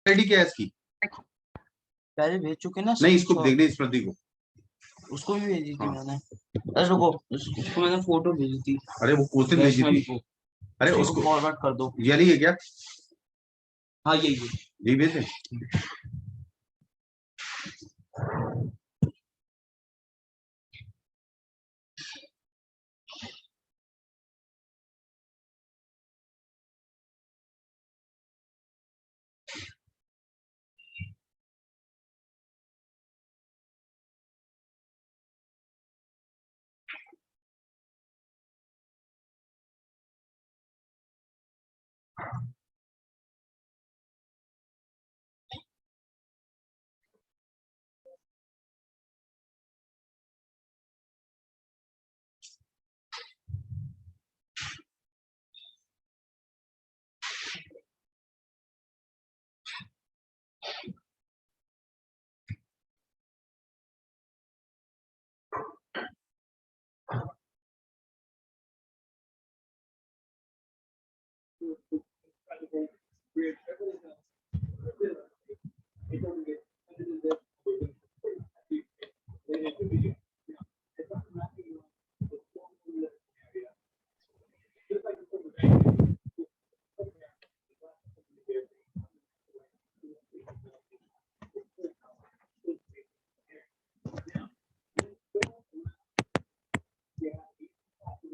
ID क्या है इसकी? पहले भेज चुके ना। नहीं, इसको देख दे, स्मृति को। उसको भी भेजी थी मैंने। अरे रुको, उसको मैंने फोटो भेजी थी। अरे वो क्वेश्चन भेजी थी। अरे उसको फॉरवर्ड कर दो। यही है क्या? हाँ यही है। जी भेज दे।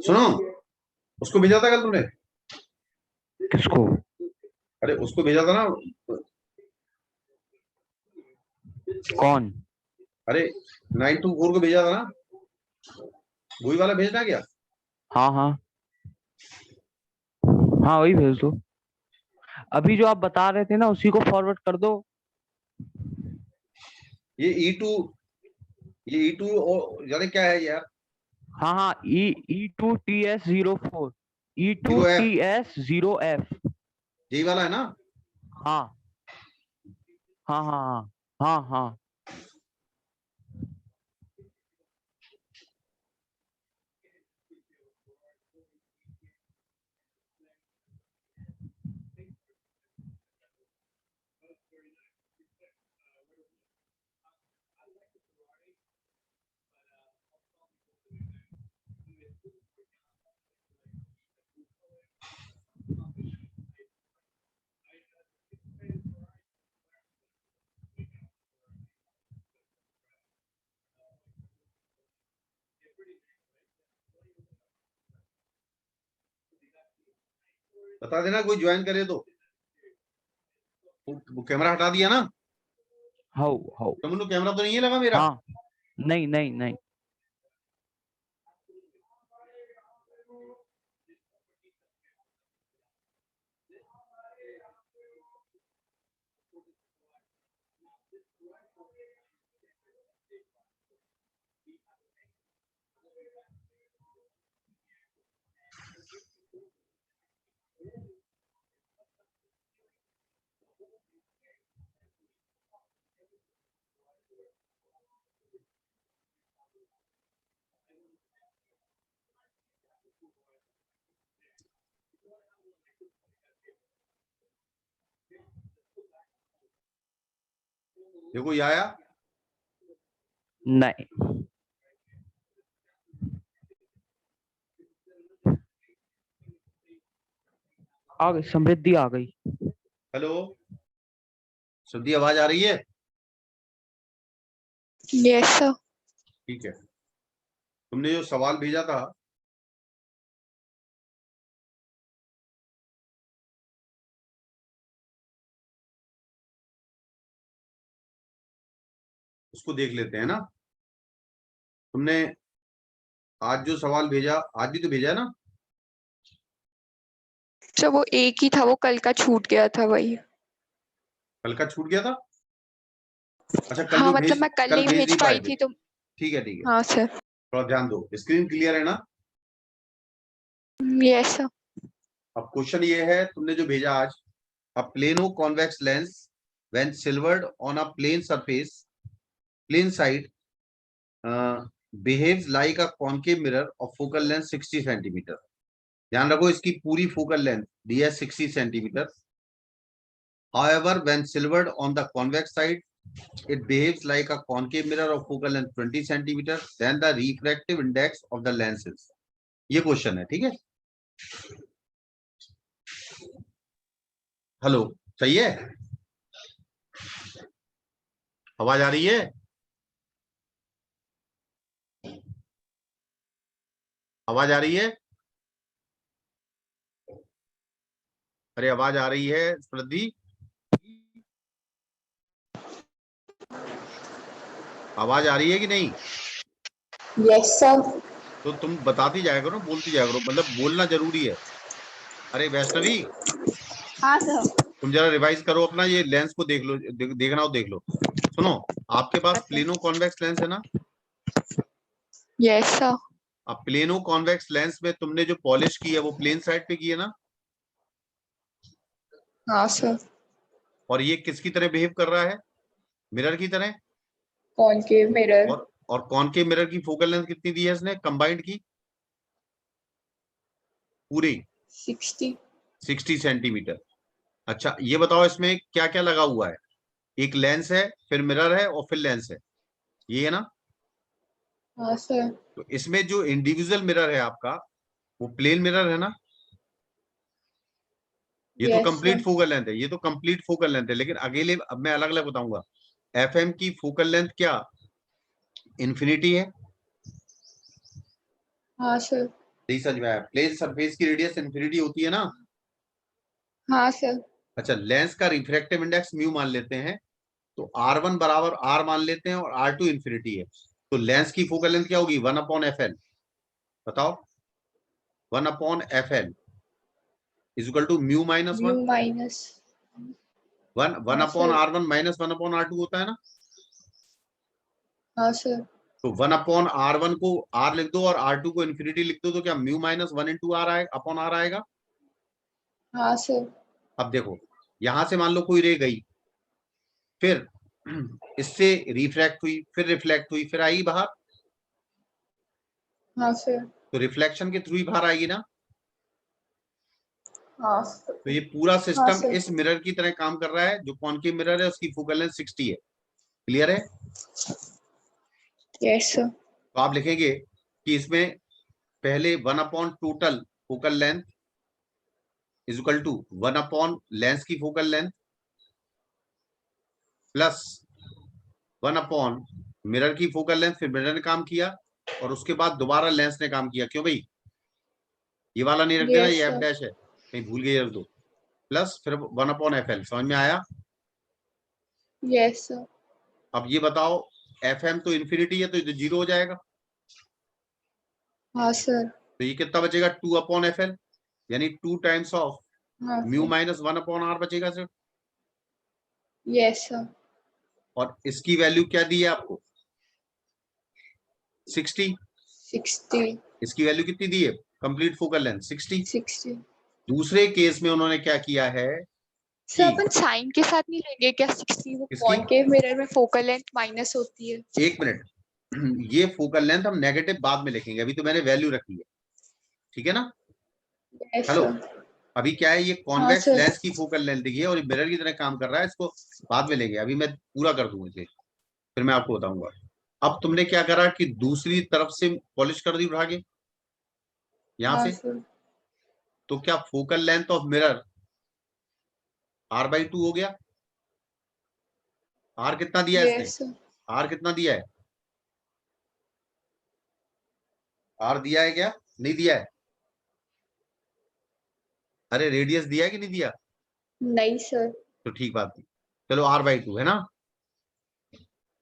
सुनो, उसको भेजा था कल तुमने? किसको? अरे उसको भेजा था ना। कौन? अरे 924 को भेजा था ना, वही वाला भेजना क्या? हाँ हाँ हाँ, वही भेज दो। अभी जो आप बता रहे थे ना, उसी को फॉरवर्ड कर दो। ये E2 और जाने क्या है यार? हाँ हाँ, E2TS04, E2TS0F, यही वाला है ना? हाँ हाँ हाँ हाँ हाँ। बता देना कोई ज्वाइन करे तो। वो कैमरा हटा दिया ना? How how. तुम कैमरा तो नहीं है लगा मेरा? हाँ, नहीं नहीं नहीं। देखो ये आया। नहीं, आ गई, समृद्धि आ गई। हेलो श्रुति, आवाज आ रही है? Yes sir. ठीक है, तुमने जो सवाल भेजा था उसको देख लेते हैं ना। तुमने आज जो सवाल भेजा, आज भी तो भेजा है ना? सर वो एक ही था, वो कल का छूट गया था वही। कल का छूट गया था? अच्छा कल हाँ जो मतलब मैं कल नहीं भेज पाई थी तो। ठीक है ठीक है, हाँ सर। थोड़ा ध्यान दो। स्क्रीन क्लियर है ना? Yes sir. अब क्वेश्चन ये है, तुमने जो भेजा आज, a plano convex lens when silvered on a plane surface, plane side, behaves like a concave mirror of focal length 60 centimetre. ध्यान रखो, इसकी पूरी फोकल लेंथ डी है 60 centimetre. However, when silvered on the convex side, it behaves like a concave mirror of focal length 20 centimeter. Then the refractive index of the lens is. ये question है, ठीक है। हेलो, सही है? आवाज आ रही है? आवाज आ रही है? अरे आवाज आ रही है प्रदीप? आवाज आ रही है कि नहीं? Yes sir. तो तुम बताती जाया करो, बोलती जाया करो, मतलब बोलना जरूरी है। अरे वैष्णवी, हाँ सर। तुम जरा रिवाइज करो अपना, ये लेंस को देख लो, देखना हो देख लो। सुनो, आपके पास प्लेनो कॉन्वेक्स लेंस है ना? Yes sir. अब प्लेनो कॉन्वेक्स लेंस में तुमने जो पॉलिश की है वो प्लेन साइड पे की है ना? हाँ सर। और ये किसकी तरह बिहेव कर रहा है? मिरर की तरह। Concave mirror. और कॉनकेव मिरर की फोकल लेंथ कितनी दी है इसने कंबाइंड की? पूरी 60 सेंटीमीटर। अच्छा ये बताओ, इसमें क्या क्या लगा हुआ है? एक लेंस है, फिर मिरर है, और फिर लेंस है, ये है ना? हाँ सर। तो इसमें जो इंडिविजुअल मिरर है आपका, वो प्लेन मिरर है ना? ये तो yes complete sir. Focal length है, ये तो कंप्लीट फोकल लेंथ है। लेकिन अकेले अब मैं अलग अलग बताऊंगा। एफएम की फोकल लेंथ क्या इन्फिनिटी है? हाँ सर। नहीं समझ में आया? प्लेन सरफेस की रेडियस इन्फिनिटी होती है ना? हाँ सर। अच्छा, लेंस का रिफ्रैक्टिव इंडेक्स म्यू मान लेते हैं, तो R1 बराबर R मान लेते हैं, और R2 इन्फिनिटी है। तो लेंस की फोकल लेंथ क्या होगी? 1/FL। बताओ, 1/FL is equal to mu minus mu 1। Minus 1/R1 minus 1/R2 होता है ना? हाँ सर। तो 1/R1 को R लिख दो और R2 को इन्फिनिटी लिख दो, तो क्या म्यू माइनस 1 इंटू R आएगा, अपॉन R आएगा? हाँ सर। अब देखो, यहां से मान लो कोई रे गई, फिर इससे रिफ्रैक्ट हुई, फिर रिफ्लेक्ट हुई, फिर आई बाहर। हाँ सर। तो रिफ्लेक्शन के थ्रू ही बाहर आएगी ना? हाँ तो ये पूरा हाँ सिस्टम सर। इस मिरर की तरह काम कर रहा है। जो कॉनकेव मिरर है उसकी फोकल लेंथ 60 है। क्लियर है? Yes sir. तो आप लिखेंगे कि इसमें पहले 1/, total focal length is equal to 1/, lens की फोकल लेंथ प्लस 1/, मिरर की फोकल लेंथ। फिर मिरर ने काम किया, और उसके बाद दोबारा लेंस ने काम किया। क्यों भाई? ये वाला नहीं रख देना, यस ये एफ सर। डैश है, कहीं भूल गए रख दो। प्लस फिर 1/FL। समझ में आया? Yes sir. अब ये बताओ, FM तो इन्फिनिटी है, तो ये 0 हो जाएगा। हाँ सर। तो ये कितना बचेगा? 2/FL, यानी 2 टाइम्स ऑफ हाँ म्यू सर। माइनस 1/R बचेगा सिर्फ। Yes sir. और इसकी वैल्यू क्या दी है आपको? 60। 60 इसकी वैल्यू कितनी दी है? Complete focal length 60। 60। दूसरे केस में उन्होंने क्या किया है सर कि अपन साइन के साथ नहीं लेंगे क्या? 60 वो इसकी कॉनकेव मिरर में फोकल लेंथ माइनस होती है। 1 मिनट, ये फोकल लेंथ हम नेगेटिव बाद में लिखेंगे, अभी तो मैंने वैल्यू रखी है, ठीक है ना? Yes hello, sir. अभी क्या है, ये हाँ कॉन्वेक्स सर। लेंस की फोकल लेंथ दिखी है और ये मिरर की तरह काम कर रहा है। इसको बाद में लेंगे, अभी मैं पूरा कर दूंगा इसे, फिर मैं आपको बताऊंगा। अब तुमने क्या करा कि दूसरी तरफ से पॉलिश कर दी उठा के, यहां हाँ से। सर। तो क्या focal length of mirror R/2 हो गया? R कितना दिया है इसने? Yes sir. R कितना दिया है? R दिया है क्या? नहीं दिया है? अरे रेडियस दिया है कि नहीं दिया? नहीं सर। तो ठीक बात नहीं। चलो R/2 है ना?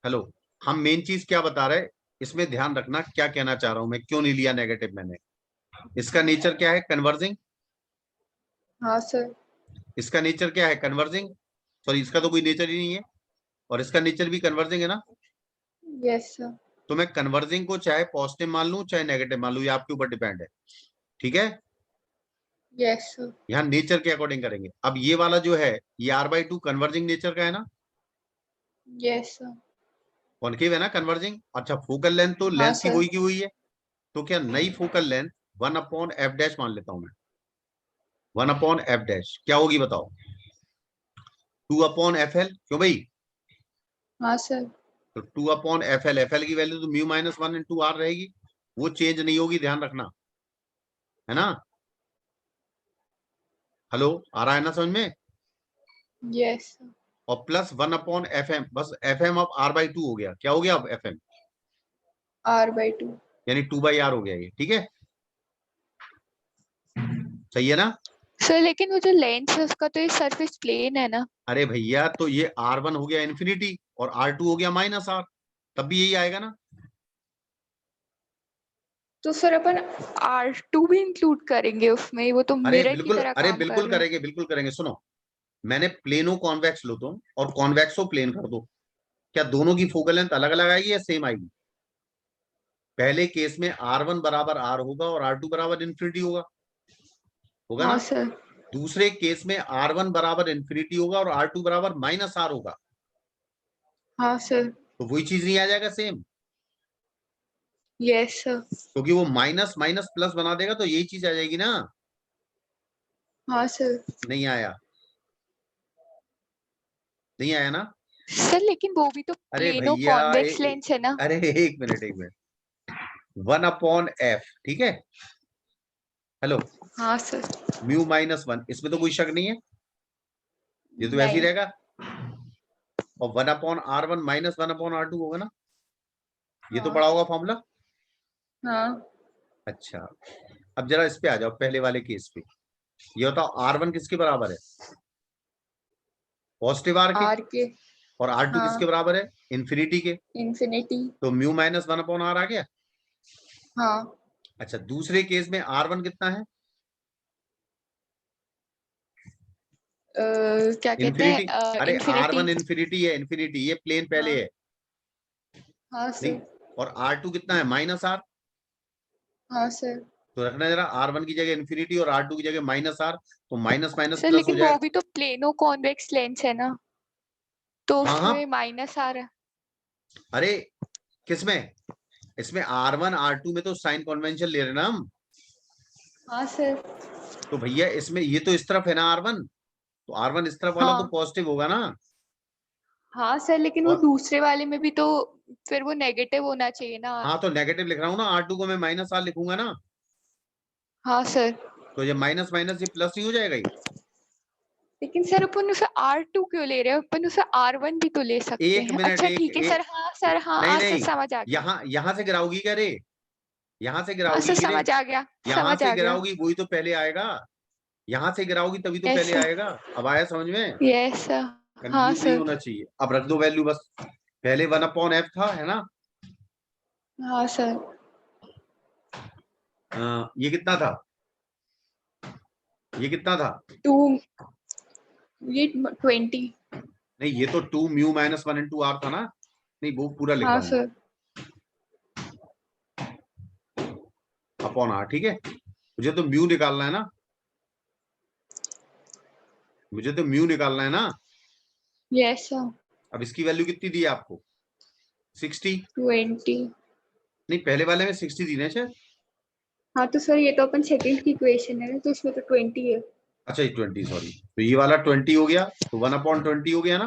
हेलो, हम मेन चीज क्या बता रहे, इसमें ध्यान रखना क्या कहना चाह रहा हूं मैं, क्यों नहीं लिया नेगेटिव मैंने। इसका नेचर क्या है? कन्वर्जिंग। हाँ सर। इसका नेचर क्या है? कन्वर्जिंग। सॉरी, इसका तो कोई नेचर ही नहीं है, और इसका नेचर भी कन्वर्जिंग है ना? Yes sir. तो मैं कन्वर्जिंग को चाहे पॉजिटिव मान लूं चाहे नेगेटिव मान लूं, ये आपके ऊपर डिपेंड है, ठीक है? Yes sir. यहाँ नेचर के अकॉर्डिंग करेंगे। अब ये वाला जो है, ये R/2 कन्वर्जिंग नेचर का है ना? Yes sir. कॉनकेव है ना, कन्वर्जिंग। अच्छा, फोकल लेंथ तो हाँ लेंस की सर। वही की हुई है। तो क्या नई फोकल लेंथ 1/F डैश मान लेता हूं मैं। 1/F डैश क्या होगी बताओ? 2/FL, क्यों भाई? हाँ सर। तो 2/FL, FL की वैल्यू तो म्यू माइनस 1 इंटू आर रहेगी, वो चेंज नहीं होगी, ध्यान रखना, है ना? हेलो, आ रहा है ना समझ में? Yes sir. और प्लस 1/FM, बस FM अब R/2 हो गया। क्या हो गया अब FM? R/2। यानी 2/R हो गया ये, ठीक है? सही है ना? सर लेकिन वो जो लेंस है उसका तो ये सरफेस प्लेन है ना। अरे भैया, तो ये R1 हो गया इन्फिनिटी और R2 हो गया माइनस R, तब भी यही आएगा ना? तो सर अपन R2 भी इंक्लूड करेंगे उसमें, वो तो अरे मिरर की बिल्कुल, तरह अरे काम कर बिल्कुल रहा है। करेंगे, बिल्कुल करेंगे। सुनो, मैंने प्लेनो कॉन्वेक्स लो तुम और कॉन्वेक्सो प्लेन कर दो, क्या दोनों की फोकल लेंथ अलग अलग आएगी या सेम आएगी? पहले केस में R1 बराबर R होगा और R2 बराबर इन्फिनिटी होगा, होगा हाँ ना? सर। दूसरे केस में R1 बराबर इन्फिनिटी होगा और R2 बराबर माइनस R होगा, हाँ सर। तो वही चीज नहीं आ जाएगा सेम? Yes sir. क्योंकि वो माइनस माइनस प्लस बना देगा, तो यही चीज आ जाएगी ना? हाँ सर। नहीं आया? नहीं आया ना? सर लेकिन वो भी तो अरे प्लेनो भैया, कॉन्वेक्स लेंस है ना। अरे एक मिनट, एक मिनट। 1/F, ठीक है? हेलो, हाँ सर। म्यू माइनस 1, इसमें तो कोई शक नहीं है, ये तो ऐसे ही नहीं। रहेगा। और 1/R1 माइनस 1/R2 होगा ना, ये तो हाँ। पढ़ा होगा फॉर्मूला। हाँ। अच्छा, अब जरा इस पे आ जाओ, पहले वाले केस पे। ये बताओ R1 किसके बराबर है? पॉजिटिव R के। R के। और R2 हाँ। किसके बराबर है? इन्फिनिटी के। इन्फिनिटी। तो म्यू माइनस 1/R आ गया। हाँ। अच्छा, दूसरे केस में R1 कितना है? क्या कहते इन्फिनिटी। हैं, अरे इन्फिनिटी। R1 इन्फिनिटी है, इन्फिनिटी, ये प्लेन पहले हाँ। है। हाँ नहीं, सर। और R2 कितना है? Minus R। हाँ सर। तो रखना जरा, R1 की जगह इन्फिनिटी और R2 की जगह माइनस R, तो माइनस माइनस सर प्लस हो लेकिन वो जाएगा। भी तो प्लेनो कॉन्वेक्स लेंस है ना, तो हाँ हाँ, उसमें माइनस आ रहा है। अरे किसमें? इसमें R1 R2 में तो साइन कन्वेंशन ले रहे हैं ना हम। हाँ सर। तो भैया इसमें ये तो इस तरफ है ना R1, तो R1 इस तरफ वाला तो हाँ। पॉजिटिव होगा ना? हाँ सर लेकिन वो और दूसरे वाले में भी तो फिर वो नेगेटिव होना चाहिए ना। हाँ, तो नेगेटिव लिख रहा हूँ ना, R2 को मैं माइनस R लिखूंगा ना, हाँ सर। तो ये माइनस माइनस ये प्लस नहीं हो जाएगा ये? लेकिन सर अपन उसे R2 क्यों ले रहे हैं, अपन उसे R1 भी तो ले सकते एक हैं। मिनट, अच्छा ठीक है सर, हाँ सर, हाँ नहीं हाँ सर, नहीं, समझ आ गया। यहाँ से गिराओगी क्या रे? यहाँ से हाँ गिराओगी सर कि नहीं? समझ आ गया, यहाँ समझ से आ गया। गिराओगी वही तो पहले आएगा, यहाँ से गिराओगी तभी तो यस पहले सर। आएगा। अब आया समझ में? Yes sir. हाँ कंफ्यूज नहीं सर। होना चाहिए। अब रख दो वैल्यू बस, पहले 1/F था, है ना? हाँ सर। ये कितना था? ये कितना था? 2, ये 20। नहीं, ये तो 2 म्यू माइनस 1 इंटू R था ना? नहीं, वो पूरा लिख हाँ रहा हूँ सर। अपॉन R, ठीक है? मुझे तो म्यू निकालना है ना, मुझे तो म्यू निकालना है ना। Yes sir. अब इसकी वैल्यू कितनी दी है आपको? 60। 20। नहीं, पहले वाले में 60 दी ना शायद। हाँ तो सर ये तो अपन सेकंड की इक्वेशन है, तो इसमें तो 20 है। अच्छा, ये 20, सॉरी, तो ये वाला 20 हो गया, तो 1/20 हो गया ना?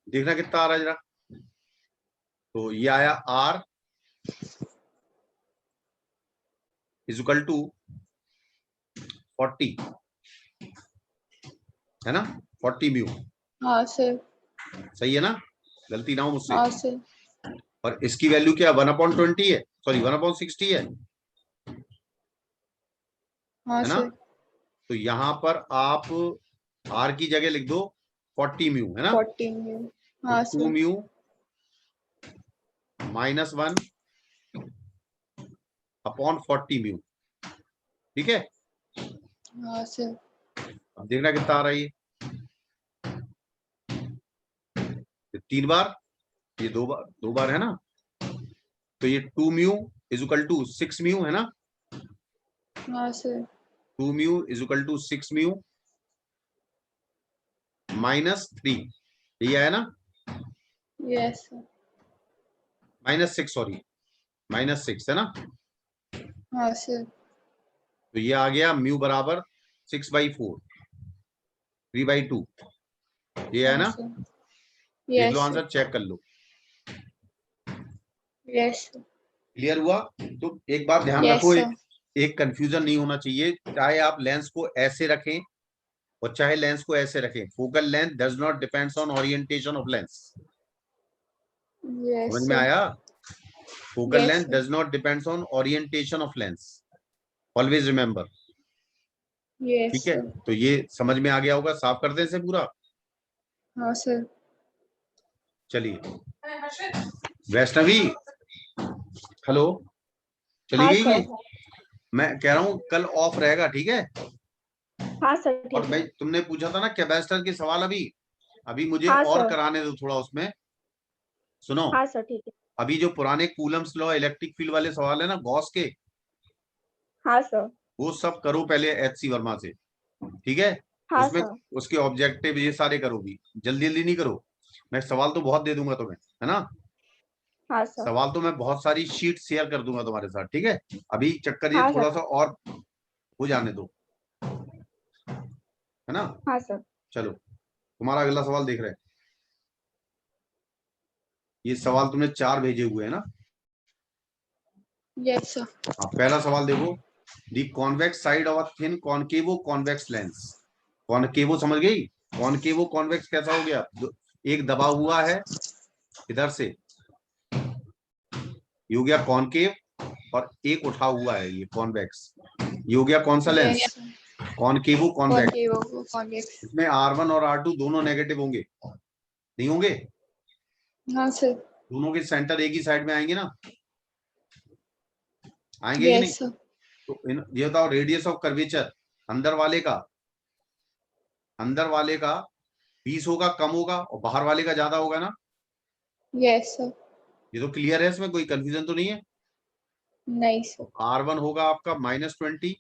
देखना कितना आ रहा है जरा। तो ये आया R इज इक्वल टू 40, है ना? 40 म्यू। हाँ सर। सही है ना? गलती ना हो मुझसे। हाँ सर। और इसकी वैल्यू क्या? 1/20 है, सॉरी 1/60 हाँ है ना? सर। तो यहां पर आप R की जगह लिख दो 40 म्यू, है ना? 40 में। तो हाँ 2 sir. Mu minus 1 upon 40 mu, ठीक है? हाँ सर। अब देखना कितना आ रहा है ये 3 बार, ये 2 बार है ना? तो ये 2 mu is equal to 6 mu, है ना? हाँ sir. 2 mu is equal to 6 mu minus 3, ये आया ना? Yes sir. -6, सॉरी, -6 है ना? हाँ सर। तो ये आ गया म्यू बराबर 6/4 3/2 ये है ना? देख यस लो आंसर, चेक कर लो। यस क्लियर हुआ? तो एक बात ध्यान यस रखो, सर एक कंफ्यूजन नहीं होना चाहिए, चाहे आप लेंस को ऐसे रखें और चाहे लेंस को ऐसे रखें। Focal length does not depends on orientation of lens. Yes समझ में आया? Focal Yes, length sir. Does not depends on orientation of lens, always remember. Yes ठीक है, सर तो ये समझ में आ गया होगा। साफ कर दें इसे पूरा? हाँ सर चलिए, वैष्णवी, हेलो, चली हाँ गई सर। ये? मैं कह रहा हूँ कल ऑफ रहेगा, ठीक है? हाँ सर और ठीक मैं, है। तुमने पूछा था ना कैपेसिटर के सवाल, अभी अभी मुझे हाँ और सर। कराने दो थोड़ा उसमें। सुनो, हाँ सर ठीक है। अभी जो पुराने कूलम्स लॉ इलेक्ट्रिक फील्ड वाले सवाल है ना गॉस के, हाँ सर। वो सब करो पहले HC वर्मा से, ठीक है? हाँ उसमें सर। उसके ऑब्जेक्टिव ये सारे करो भी, जल्दी जल्दी नहीं करो। मैं सवाल तो बहुत दे दूंगा तुम्हें, है ना? हाँ सर। सवाल तो मैं बहुत सारी शीट शेयर कर दूंगा तुम्हारे साथ, ठीक है? अभी चक्कर ये हाँ थोड़ा सर। सा और हो जाने दो, है ना? हाँ सर। चलो, तुम्हारा अगला सवाल देख रहे हैं। ये सवाल तुमने 4 भेजे हुए हैं ना? यस सर हाँ, पहला सवाल देखो, the convex side of a thin कॉनकेवो convex lens. कॉनकेवो समझ गई? कॉनकेवो कॉन्वेक्स कैसा हो गया? एक दबा हुआ है इधर से, ये हो गया कॉनकेव, और एक उठा हुआ है ये कॉन्वेक्स। ये हो गया कौन सा लेंस? Yes कॉनकेवो convex. कॉन्वेक्स इसमें R1 और R2 दोनों नेगेटिव होंगे, नहीं होंगे? हाँ सर दोनों के सेंटर एक ही साइड में आएंगे ना? आएंगे कि नहीं? यस सर तो ये बताओ, रेडियस ऑफ कर्वेचर अंदर वाले का 20 होगा, कम होगा, और बाहर वाले का ज्यादा होगा ना? यस सर ये तो क्लियर है, इसमें कोई कंफ्यूजन तो नहीं है? नहीं सर R1 होगा आपका -20,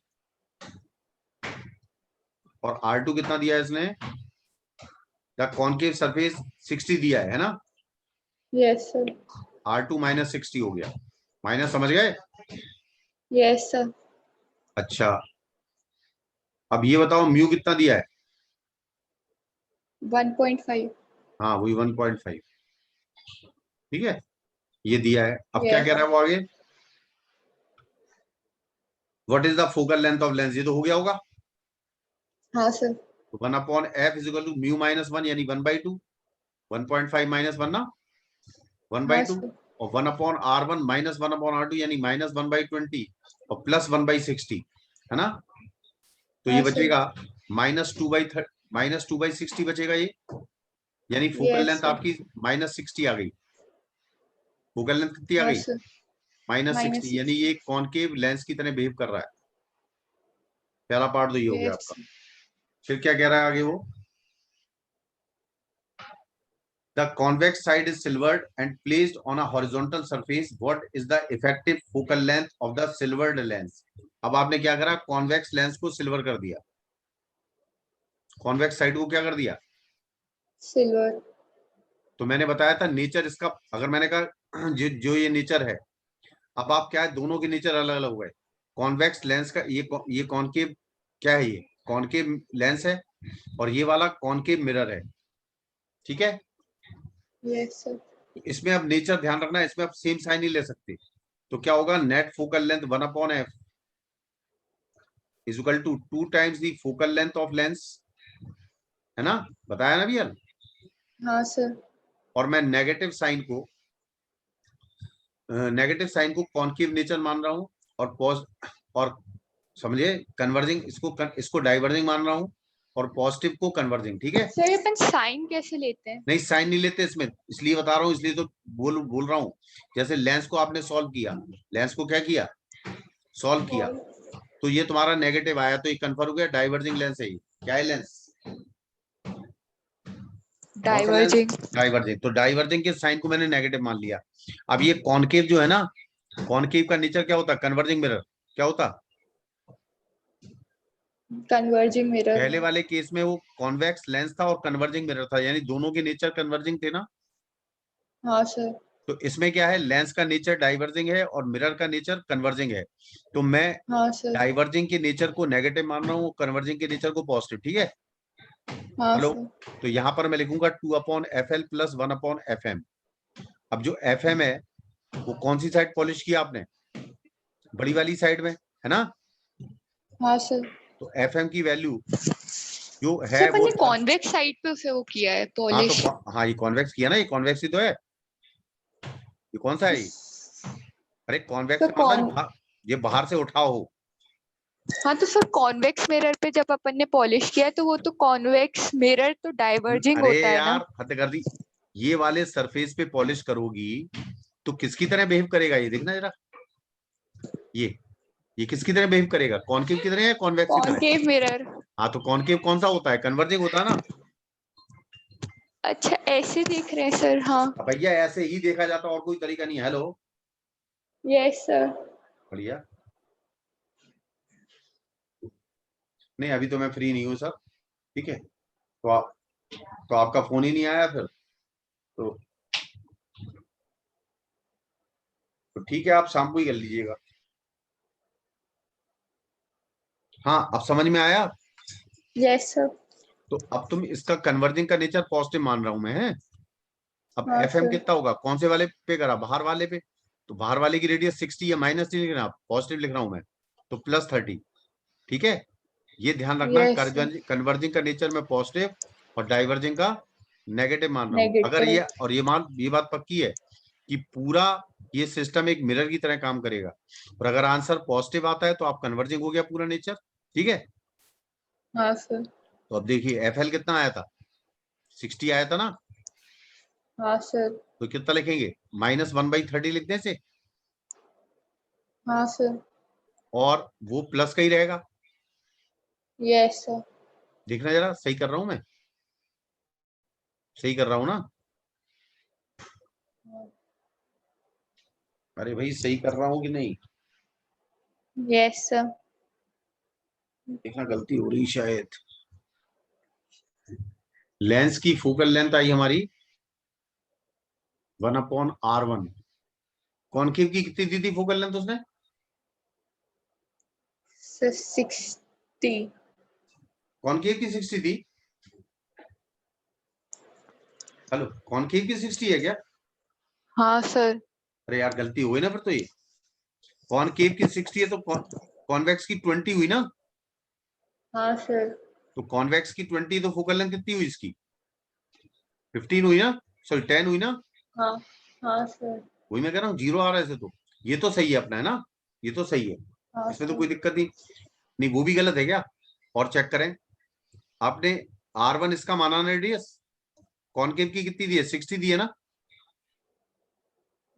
और R2 कितना दिया है इसने? द कॉनकेव सरफेस 60 दिया है ना? यस सर R2 -60 हो गया। माइनस समझ गए? यस सर अच्छा, अब ये बताओ म्यू कितना दिया है? 1.5 हाँ, वही 1.5, ठीक है, ये दिया है। अब क्या यस कह रहा है वो आगे? What is the focal length of lens, ये तो हो गया होगा। हाँ sir 1/f is equal to mu -1 यानी 1/2, 1.5 -1 ना, हाँ 1/2, सर और 1/R1 -1/R2 यानी -1/20 और +1/60, है ना? तो ये हाँ सर बचेगा -2/60 बचेगा ये, यानी फोकल यस लेंथ सर आपकी -60 आ गई। फोकल लेंथ कितनी आ हाँ गई? सर -60, यानी -6 ये कॉनकेव लेंस की तरह बिहेव कर रहा है। पहला पार्ट तो ये हो गया यस आपका। फिर क्या कह रहा है आगे वो? The convex side is silvered and placed on a horizontal surface. What is the effective focal length of the silvered lens? अब आपने क्या करा? कॉन्वेक्स लेंस को सिल्वर कर दिया, कॉन्वेक्स साइड को क्या कर दिया? सिल्वर तो मैंने बताया था नेचर इसका, अगर मैंने कहा जो ये नेचर है, अब आप क्या है, दोनों के नेचर अलग अलग हुए। कॉन्वेक्स लेंस का ये कॉनकेव क्या है? ये कॉनकेव लेंस है, और ये वाला कॉनकेव मिरर है, ठीक है? यस सर इसमें अब नेचर ध्यान रखना है, इसमें आप सेम साइन नहीं ले सकते। तो क्या होगा? Net focal length 1/f is equal to 2 times the focal length of lens, है ना? बताया ना भैया? हाँ सर और मैं नेगेटिव साइन को कॉनकेव नेचर मान रहा हूं, और समझिए कन्वर्जिंग, इसको डाइवर्जिंग मान रहा हूं, और पॉजिटिव को कन्वर्जिंग, ठीक है? सर अपन साइन कैसे लेते हैं नहीं, साइन नहीं लेते इसमें, इसलिए बता रहा हूँ, इसलिए तो बोल रहा हूँ। जैसे लेंस को आपने सॉल्व किया, लेंस को क्या किया? सॉल्व किया, तो ये तुम्हारा नेगेटिव आया, तो ये कन्फर्म हो गया डाइवर्जिंग लेंस है। ये क्या है? Lens diverging diverging. तो डाइवर्जिंग के साइन को मैंने नेगेटिव मान लिया। अब ये कॉनकेव जो है ना, कॉनकेव का नेचर क्या होता? कन्वर्जिंग मिरर क्या होता? कन्वर्जिंग मिरर पहले वाले केस में वो कॉन्वेक्स लेंस था और कन्वर्जिंग मिरर था, यानी दोनों के नेचर कन्वर्जिंग थे ना? हाँ सर तो इसमें क्या है, लेंस का नेचर डाइवर्जिंग है और मिरर का नेचर कन्वर्जिंग है। तो मैं हाँ सर। डाइवर्जिंग के नेचर को नेगेटिव मान रहा हूँ, कन्वर्जिंग के नेचर को पॉजिटिव। ठीक है, हाँ हेलो। सर। तो यहाँ पर मैं लिखूंगा 2/FL प्लस 1/FM। अब जो FM है वो कौन सी साइड पॉलिश किया आपने, बड़ी वाली साइड में, है ना। हाँ सर। तो FM की वैल्यू जो सर है अपन वो ने कॉन्वेक्स साइड पे उसे वो किया है हाँ तो पॉलिश। हाँ ये कॉन्वेक्स किया ना, ये कॉन्वेक्स ही तो है। ये कौन सा है ये? अरे कॉन्वेक्स सर का मतलब कौन, ये बाहर से उठा हो। हाँ तो सर कॉन्वेक्स मिरर पे जब अपन ने पॉलिश किया तो वो तो कॉन्वेक्स मिरर तो डाइवर्जिंग अरे होता है ना। यार हद कर दी। ये वाले सरफेस पे पॉलिश करोगी तो किसकी तरह बिहेव करेगा, ये देखना जरा। ये ये किसकी तरह बिहेव करेगा, कॉनकेव की तरह या कॉन्वेक्स की तरह? Concave mirror. हाँ तो कॉनकेव कौन सा होता है, कन्वर्जिंग होता है ना। अच्छा ऐसे देख रहे हैं सर, हाँ। अब भैया ऐसे ही देखा जाता, और कोई तरीका नहीं है। Hello, yes sir. बढ़िया। नहीं अभी तो मैं फ्री नहीं हूँ सर। ठीक है, तो आपका फोन ही नहीं आया फिर तो ठीक है, आप शाम को ही कर लीजिएगा। हाँ अब समझ में आया। Yes sir. तो अब तुम इसका कन्वर्जिंग का नेचर पॉजिटिव मान रहा हूं मैं, है। अब हाँ FM सर। कितना होगा, कौन से वाले पे करा, बाहर वाले पे। तो बाहर वाले की रेडियस 60 या माइनस नहीं लिख रहा, पॉजिटिव लिख रहा हूं मैं, तो +30। ठीक है, ये ध्यान रखना, यस सर। कन्वर्जिंग का नेचर मैं पॉजिटिव और डाइवर्जिंग का नेगेटिव मान रहा हूं। अगर नेगेटिव। ये बात पक्की है कि पूरा ये सिस्टम एक मिरर की तरह काम करेगा, और अगर आंसर पॉजिटिव आता है तो आप कन्वर्जिंग हो गया पूरा नेचर। ठीक है, हाँ सर। तो अब देखिए FL कितना आया था, 60 आया था ना। हाँ सर। तो कितना लिखेंगे, -1/30 लिख दें इसे, हाँ सर। और वो प्लस का ही रहेगा। Yes sir. देखना जरा, सही कर रहा हूं मैं, सही कर रहा हूं ना। अरे भाई सही कर रहा हूं कि नहीं, यस सर। देखना गलती हो रही शायद। लेंस की फोकल लेंथ आई हमारी 1/R1। कॉनकेव की कितनी दी थी फोकल लेंथ उसने, 60। कॉनकेव की 60 थी। हेलो, कॉनकेव की 60 है क्या? हाँ सर। अरे यार गलती हो गई ना फिर तो। ये कॉनकेव की 60 है तो कॉन्वेक्स की 20 हुई ना। हाँ सर। तो कॉन्वेक्स की 20, तो फोकल लेंथ कितनी हुई इसकी, 15 हुई ना, सॉरी 10 हुई ना। हाँ। हाँ सर। वही मैं कह रहा हूँ, 0 आ रहा है ऐसे तो। ये तो सही है अपना, है ना, ये तो सही है, हाँ इसमें तो सर। कोई दिक्कत नहीं। नहीं वो भी गलत है क्या, और चेक करें। आपने R1 इसका माना ना रेडियस, कॉनकेव की कितनी दी है, 60 दी है ना।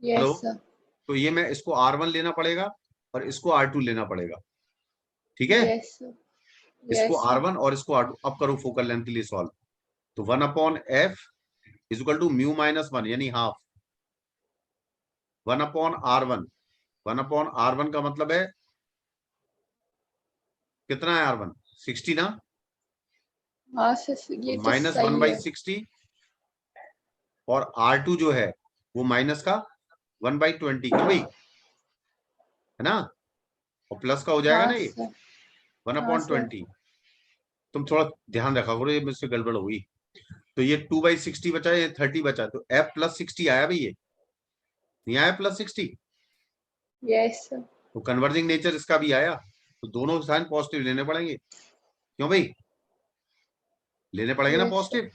Hello, yes sir. तो ये मैं इसको R1 लेना पड़ेगा और इसको R2 लेना पड़ेगा। ठीक है, यस सर। इसको यस सर। R1 और इसको R2। अब करो फोकल लेंथ के लिए सॉल्व। तो 1/F इज इक्वल टू μ-1 यानी हाफ 1/R1। 1/R1 का मतलब है कितना है, R1 60 ना। हाँ सर तो ये तो सही है। -1/60, और R2 जो है वो माइनस का 1/20, क्यों भाई, है ना, और प्लस का हो जाएगा हाँ ना ये सर। वन हाँ अपॉन सर। ट्वेंटी तुम थोड़ा ध्यान रखा करो, ये मुझसे गड़बड़ हुई। तो ये 2/60 बचा, ये 30 बचा, तो F +60 आया भाई, ये नहीं आया +60। Yes sir. तो कन्वर्जिंग नेचर इसका भी आया, तो दोनों साइन पॉजिटिव लेने पड़ेंगे, क्यों भाई, लेने पड़ेंगे ना यस सर। पॉजिटिव।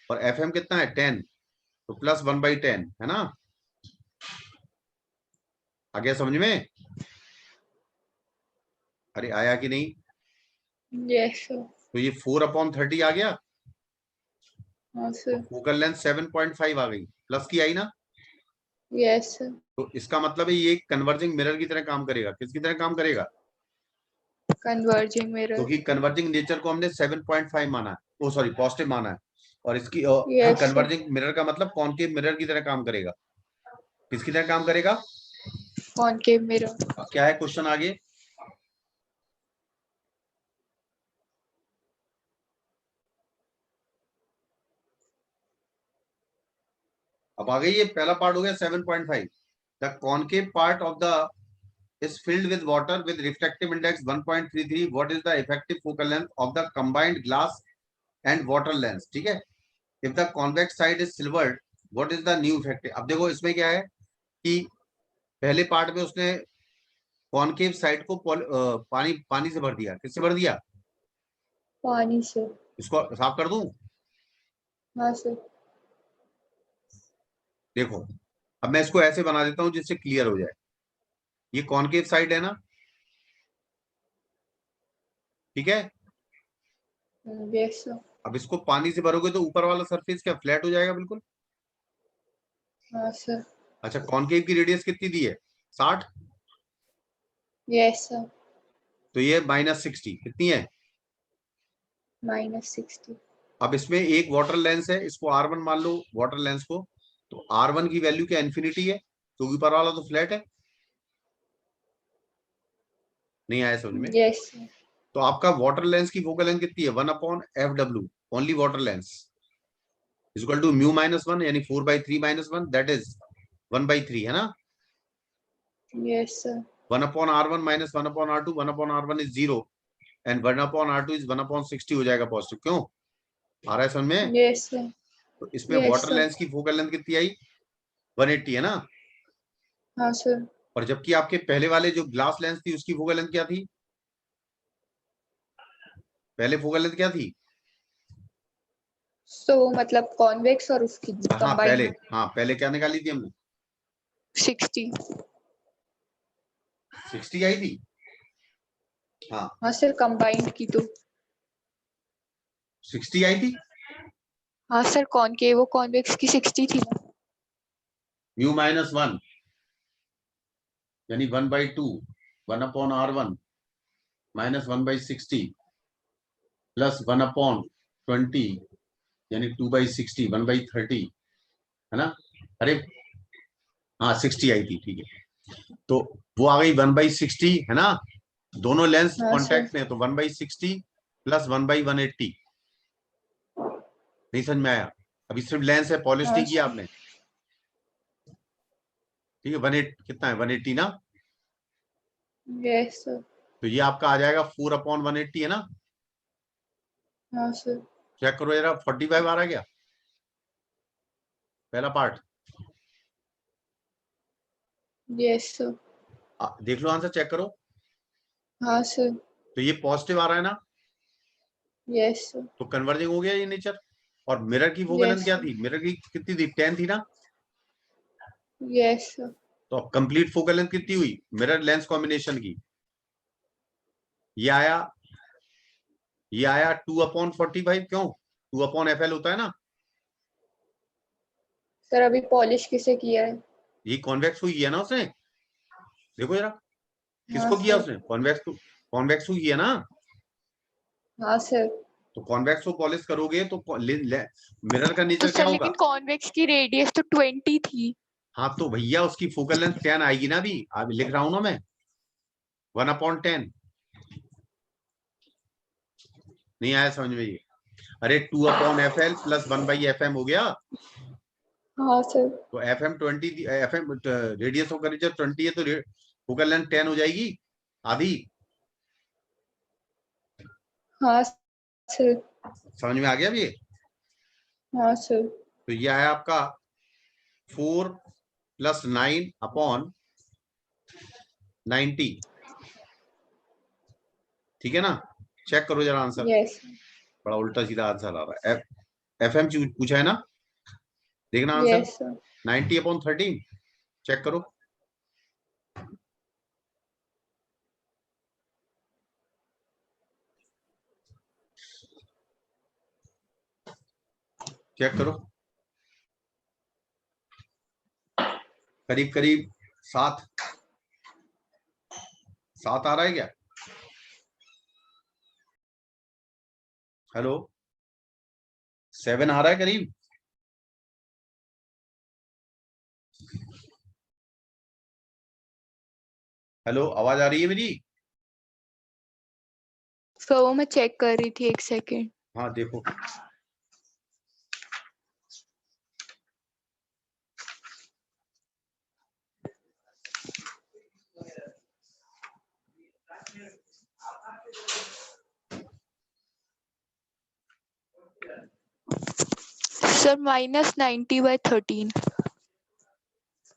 और FM कितना है 10, तो +1/10 है ना। आ गया समझ में, अरे आया कि नहीं। Yes sir. तो ये 4/30 आ गया, हाँ और सर। फोकल लेंथ 7.5 आ गई, प्लस की आई ना। Yes sir. तो इसका मतलब है ये कन्वर्जिंग मिरर की तरह काम करेगा, किसकी तरह काम करेगा, कन्वर्जिंग मिरर। क्योंकि कन्वर्जिंग नेचर को हमने 7.5 माना है, ओ सॉरी पॉजिटिव माना है। और इसकी यस सर। कन्वर्जिंग मिरर का मतलब कॉनकेव मिरर की तरह काम करेगा, किसकी तरह काम करेगा। Concave mirror. अब क्या है क्वेश्चन आगे, अब आ गई ये पहला पार्ट हो गया 7.5. The concave part of the is filled with water with refractive index 1.33. What is the effective focal length of the combined glass and water lens? ठीक है. If the convex side is silvered, what is the new effective? अब देखो इसमें क्या है कि पहले part में उसने कॉनकेव साइड को पानी से भर दिया. किससे भर दिया? पानी से. इसको साफ कर दूं? हाँ सर. देखो अब मैं इसको ऐसे बना देता हूं जिससे क्लियर हो जाए. ये कॉनकेव साइड है ना, ठीक है. Yes sir. अब इसको पानी से भरोगे तो ऊपर वाला सरफेस क्या फ्लैट हो जाएगा बिल्कुल. हाँ सर. अच्छा, कॉनकेव की रेडियस कितनी दी है? 60. Yes sir. तो ये -60 कितनी है? -60. अब इसमें एक वाटर लेंस है, इसको R1 मान लो वाटर लेंस को. तो R1 की वैल्यू क्या इन्फिनिटी है, तो ऊपर वाला तो फ्लैट है. नहीं आया समझ में? Yes sir. तो आपका वाटर लेंस की फोकल लेंथ कितनी है? 1/FW only water lens is equal to μ-1 यानी 4/3 - 1 दैट इज 1/3 है ना. Yes sir. 1/R1 - 1/R2. 1/R1 is 0 and 1/R2 is 1/60 हो जाएगा पॉजिटिव. क्यों आ रहा है समझ में? Yes sir. तो इसमें Yes, वाटर sir. लेंस की फोकल लेंथ कितनी आई? 180 है ना. हाँ सर. और जबकि आपके पहले वाले जो ग्लास लेंस थी उसकी फोकल लेंथ क्या थी? पहले फोकल लेंथ क्या थी? तो मतलब कॉन्वेक्स और उसकी हाँ पहले, कंबाइंड हाँ पहले क्या निकाली थी हमने? 60. 60 आई थी. हाँ हाँ सर, कंबाइंड की तो 60 आई थी. हाँ सर, कॉनकेव कॉन्वेक्स की 60 थी ना. μ-1 यानी 1/2 1/R1 -1/60 प्लस 1/20 यानी 2/60 1/30 है ना. अरे हाँ 60 आई थी, ठीक है. तो वो आ गई 1/60 है ना. दोनों लेंस हाँ, कांटेक्ट में, तो 1/60 प्लस 1/180. नहीं समझ में आया? अभी सिर्फ लेंस है, पॉलिश नहीं किया आपने. ठीक है. 180 कितना है? 180 ना. Yes sir. तो ये आपका आ जाएगा 4/180 है ना. हाँ सर. चेक करो जरा 45 आ रहा है क्या पहला पार्ट? Yes sir. देख लो आंसर, चेक करो. हाँ सर. तो ये पॉजिटिव आ रहा है ना, यस सर. तो कन्वर्जिंग हो गया ये नेचर. और मिरर की फोकल लेंथ Yes, क्या sir. थी? मिरर की कितनी थी? 10 थी ना. Yes sir. तो अब कंप्लीट फोकल लेंथ कितनी हुई मिरर लेंस कॉम्बिनेशन की? ये आया 2/45. क्यों? 2/FL होता है ना. सर अभी पॉलिश किसे किया है? ये कॉन्वेक्स हुई है ना उसने. देखो जरा किसको हाँ किया सर. उसने? कॉन्वेक्स हुई है ना. हाँ सर. तो कॉन्वेक्स को पॉलिश करोगे तो मिरर का तो नेचर सर क्या होगा? लेकिन कॉन्वेक्स की रेडियस तो 20 थी. हाँ तो भैया उसकी फोकल लेंथ 10 आएगी ना. अभी लिख रहा हूं ना मैं 1/10. नहीं आया समझ में ये? अरे 2/FL प्लस 1/FM हो गया. हाँ सर. तो FM 20 FM radius of curvature 20 है, तो फोकल लेंथ 10 हो जाएगी आधी. हाँ सर. समझ में आ गया अब ये? हाँ सर. तो ये आया आपका 4 + 9/90. ठीक है ना. चेक करो जरा आंसर. यस. बड़ा उल्टा सीधा आंसर आ रहा है. FM पूछा है ना, देखना आंसर. Yes sir. 90/13. चेक करो. चेक करो. करीब करीब 7 आ रहा है क्या? हेलो 7 आ रहा है करीब. हेलो आवाज आ रही है मेरी? सो वो मैं चेक कर रही थी, एक सेकेंड. हाँ देखो. सर -90/13।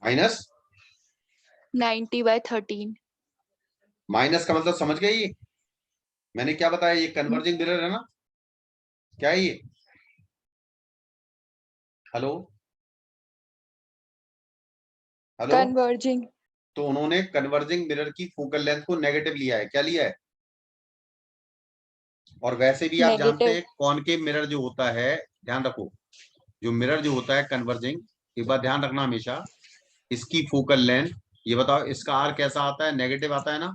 माइनस -90/13। माइनस का मतलब समझ गए? ये मैंने क्या बताया, ये कन्वर्जिंग मिरर है ना, क्या है ये? Hello hello. कन्वर्जिंग। तो उन्होंने कन्वर्जिंग मिरर की फोकल लेंथ को नेगेटिव लिया है, क्या लिया है? और वैसे भी आप जानते नेगेटिव। हैं कॉनकेव मिरर जो होता है, ध्यान रखो, जो मिरर जो होता है कन्वर्जिंग, एक बार ध्यान रखना हमेशा, इसकी फोकल लेंथ, ये बताओ इसका आर कैसा आता है? नेगेटिव आता है ना।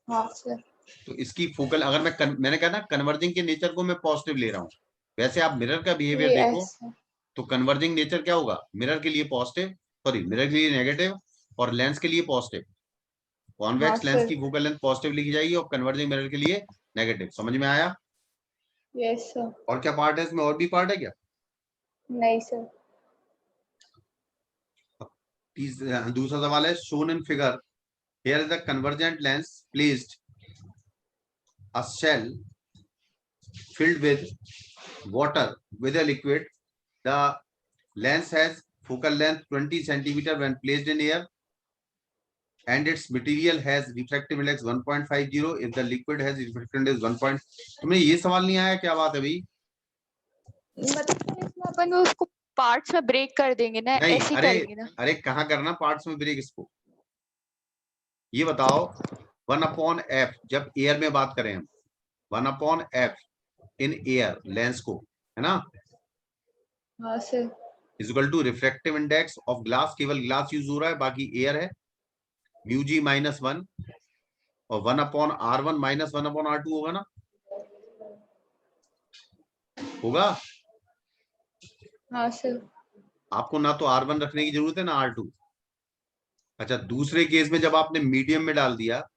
हाँ सर। तो इसकी फोकल, अगर मैंने कहा ना कन्वर्जिंग के नेचर को मैं पॉजिटिव ले रहा हूँ, वैसे आप मिरर का बिहेवियर देखो यस सर। तो कन्वर्जिंग नेचर क्या होगा? मिरर के लिए पॉजिटिव, सॉरी मिरर के लिए नेगेटिव, और लेंस के लिए पॉजिटिव। हाँ कॉन्वेक्स लेंस सर। की फोकल लेंथ पॉजिटिव लिखी जाएगी और कन्वर्जिंग मिरर के लिए नेगेटिव। समझ में आया? Yes sir. और क्या पार्ट है इसमें? और भी पार्ट है क्या? नहीं सर। दूसरा सवाल है, shown in figure, here is the convergent lens placed a shell filled with water with a liquid. The lens has focal length 20 centimeter when placed in air and its material has refractive index 1.50 if the liquid has refractive index 1. तुम्हें ये सवाल नहीं आया? क्या बात है भाई? मतलब सर इसमें अपन वो उसको पार्ट्स में ब्रेक कर देंगे ना, नहीं, ऐसे ही अरे करेंगे ना? अरे कहाँ करना पार्ट्स में ब्रेक इसको? ये बताओ, 1/f जब एयर में बात करें हम, 1/f इन एयर लेंस को, है ना, हाँ sir. Equal to refractive index of glass, केवल ग्लास यूज हो रहा है बाकी एयर है, μg -1, और 1/r1 -1/r2 होगा ना, होगा? हाँ सर। आपको ना तो R1 रखने की जरूरत है ना R2। अच्छा, दूसरे केस में जब आपने मीडियम में डाल दिया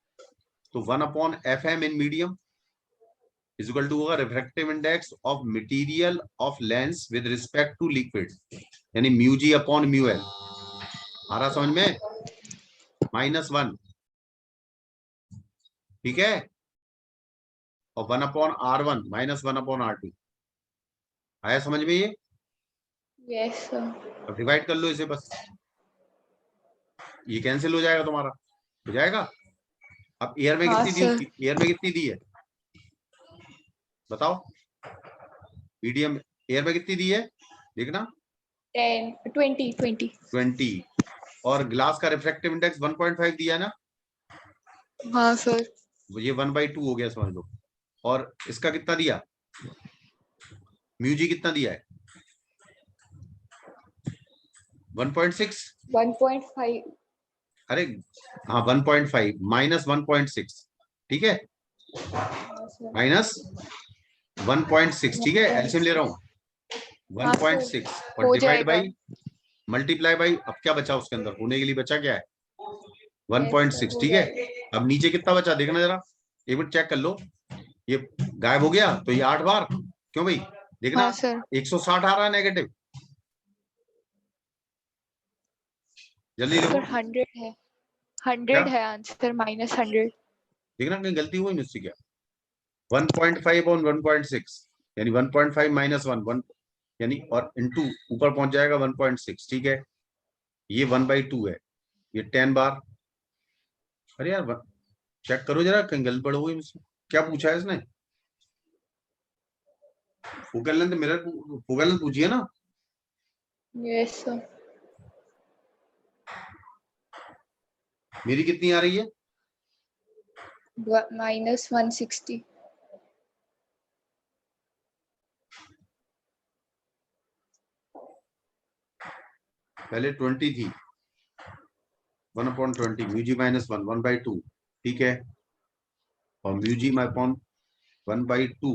तो 1/fm in medium equal to होगा refractive index of material of lens with respect to liquid, यानी μg/μl। आ रहा समझ में? -1, ठीक है, और 1/r1 -1/r2। आया समझ में ये? Yes sir. अब डिवाइड कर लो इसे बस, ये कैंसिल हो जाएगा तुम्हारा, हो जाएगा। अब एयर में हाँ कितनी दी सर। उसकी? एयर में कितनी दी है बताओ? मीडियम एयर में कितनी दी है देखना, 20। 20, और ग्लास का रिफ्रैक्टिव इंडेक्स 1.5 दिया है ना, हाँ सर। ये 1/2 हो गया समझ लो। और इसका कितना दिया? म्यूजी कितना दिया है? 1.6। 1.5। अरे हाँ, 1.5 -1.6, ठीक है, हाँ सर। -1.6, ठीक है, एलसीएम ले रहा हूँ, हाँ सर। 1.6 और हो डिवाइड जाएगा। बाई मल्टीप्लाई बाई, अब क्या बचा उसके अंदर होने के लिए? बचा क्या है? यस सर 1.6, हो ठीक है। जाएगा। अब नीचे कितना बचा देखना जरा, एक मिनट चेक कर लो, ये गायब हो गया तो ये 8 बार, क्यों भाई? देखना हाँ सर। 160 आ रहा है नेगेटिव, जल्दी सर लिखो 100 है, क्या, 100 है आंसर, -100। देखना कहीं गलती हुई मुझसे क्या। 1.5 और 1.6 यानी 1.5 -1 यानी, और इनटू ऊपर पहुंच जाएगा 1.6, ठीक है, ये 1/2 है, ये 10 बार। अरे यार चेक करो जरा कहीं गड़बड़ हो गई मुझसे। क्या पूछा है इसने? Focal length mirror, focal length पूछिए ना। Yes sir. मेरी कितनी आ रही है? -160। पहले 20 थी, 1/20, म्यूजी -1, 1/2, ठीक है, और म्यूजी अपॉन 1/2,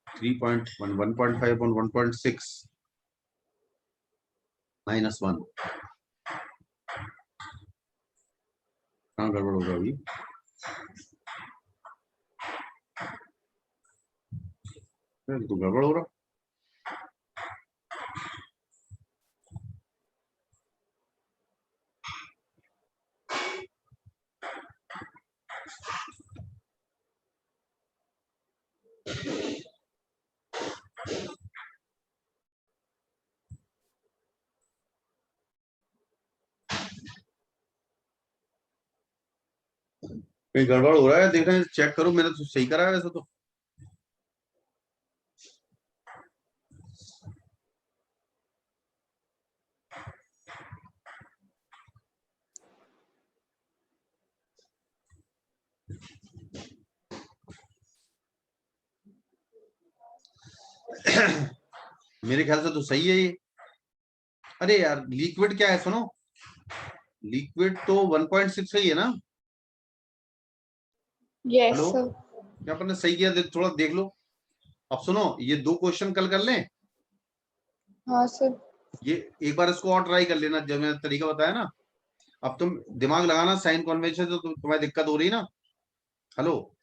3.1, 1.5 अपॉन 1.6 -1। कहाँ गड़बड़ होगा अभी? तो गड़बड़ हो रहा। कहीं गड़बड़ हो रहा है, देख रहे हैं, चेक करो, मैंने तो सही करा है वैसे तो। मेरे ख्याल से तो सही है ये। अरे यार लिक्विड क्या है, सुनो, लिक्विड तो 1.6 सही है ना? Yes, hello, sir. क्या अपन ने सही किया? थोड़ा देख लो। अब सुनो, ये 2 क्वेश्चन कल कर लें। हाँ sir. ये एक बार इसको और ट्राई कर लेना, जब मैंने तरीका बताया ना। अब तुम दिमाग लगाना, साइन कन्वेंशन से तो तुम्हारी दिक्कत हो रही है ना। हेलो,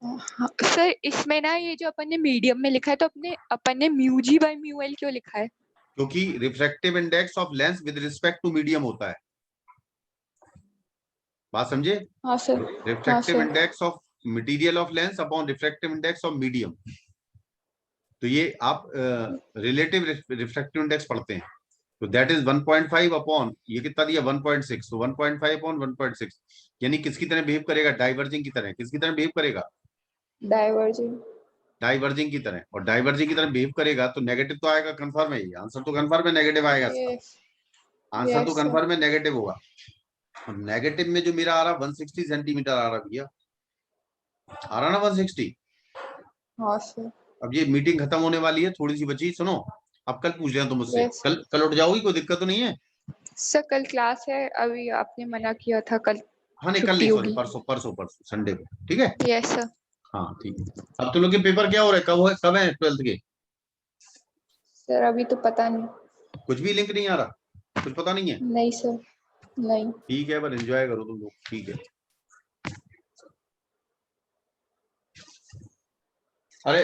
हाँ, सर इसमें ना ये जो अपन ने मीडियम में लिखा है तो अपन ने mu G by mu L क्यों लिखा है? क्योंकि refractive index of lens with respect to medium होता है। बात समझे? हाँ sir. हाँ refractive sir. Index of material of lens upon refractive index of medium. तो ये आप रिलेटिव रिफ्रैक्टिव इंडेक्स पढ़ते हैं। तो दैट इज 1.5 अपॉन ये कितना दिया 1.6, तो 1.5 अपॉन 1.6 यानी किसकी तरह बिहेव करेगा? डाइवर्जिंग की तरह। किसकी तरह बिहेव करेगा? Diverging. डाइवर्जिंग की तरह। और डाइवर्जिंग की तरह बिहेव करेगा तो नेगेटिव तो आएगा, कंफर्म है। ये आंसर तो कंफर्म है, नेगेटिव आएगा इसका। Yes. आंसर तो Yes, sir. कंफर्म है, नेगेटिव होगा। और नेगेटिव में जो मेरा आ रहा 160 सेंटीमीटर आ रहा भैया, आ रहा ना 160। हाँ sir. अब ये मीटिंग खत्म होने वाली है, थोड़ी सी बची, सुनो। अब कल पूछ लेना तुम मुझसे। Yes. कल उठ जाओगी, कोई दिक्कत तो नहीं है? सर कल क्लास है, अभी आपने मना किया था कल हाँ नहीं, कल छुट्टी नहीं, सॉरी, होगी। परसों संडे को, ठीक है। Yes sir. हाँ ठीक है। अब तुम लोग के पेपर क्या हो रहे हैं? कब है 12th के? सर अभी तो पता नहीं। कुछ भी लिंक नहीं आ रहा? कुछ पता नहीं है? नहीं सर, नहीं। ठीक है, पर एंजॉय करो तुम लोग, ठीक है। अरे